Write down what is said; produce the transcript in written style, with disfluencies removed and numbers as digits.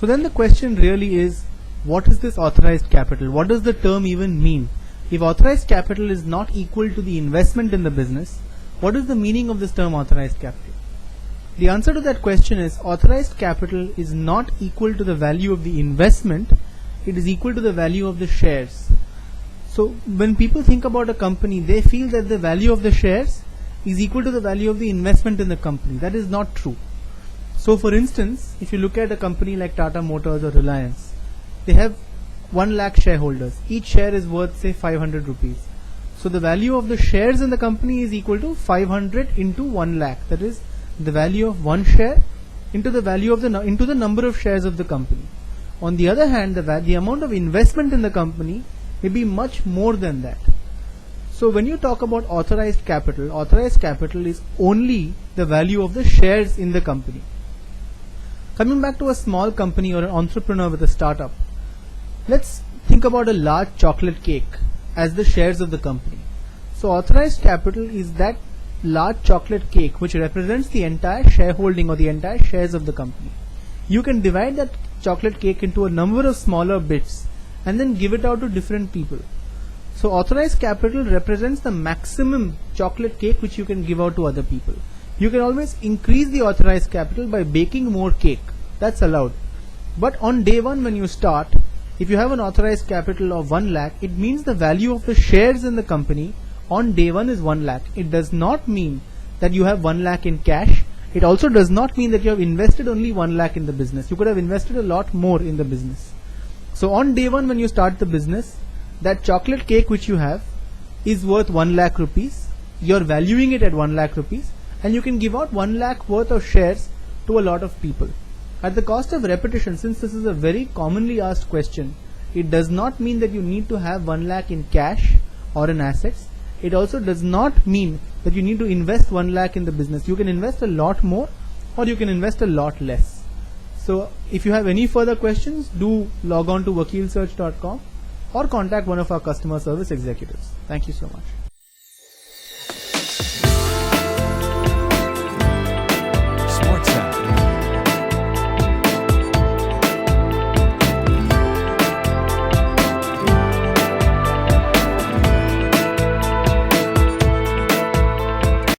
So then the question really is, what is this authorized capital? What does the term even mean? If authorized capital is not equal to the investment in the business, what is the meaning of this term authorized capital? The answer to that question is, authorized capital is not equal to the value of the investment, it is equal to the value of the shares. So when people think about a company, they feel that the value of the shares is equal to the value of the investment in the company. That is not true. So for instance, if you look at a company like Tata Motors or Reliance, they have 1 lakh shareholders. Each share is worth say 500 rupees. So the value of the shares in the company is equal to 500 into 1 lakh. That is the value of one share into the value of the number of shares of the company. On the other hand, the amount of investment in the company may be much more than that. So when you talk about authorized capital is only the value of the shares in the company. Coming back to a small company or an entrepreneur with a startup, let's think about a large chocolate cake as the shares of the company. So authorized capital is that large chocolate cake which represents the entire shareholding or the entire shares of the company. You can divide that chocolate cake into a number of smaller bits and then give it out to different people. So authorized capital represents the maximum chocolate cake which you can give out to other people. You can always increase the authorized capital by baking more cake. That's allowed. But on day one when you start, if you have an authorized capital of 1 lakh, it means the value of the shares in the company on day one is 1 lakh. It does not mean that you have 1 lakh in cash. It also does not mean that you have invested only 1 lakh in the business. You could have invested a lot more in the business. So on day one when you start the business, that chocolate cake which you have is worth 1 lakh rupees. You're valuing it at 1 lakh rupees and you can give out 1 lakh worth of shares to a lot of people. At the cost of repetition, since this is a very commonly asked question, it does not mean that you need to have 1 lakh in cash or in assets. It also does not mean that you need to invest 1 lakh in the business. You can invest a lot more or you can invest a lot less. So if you have any further questions, do log on to vakilsearch.com or contact one of our customer service executives. Thank you so much.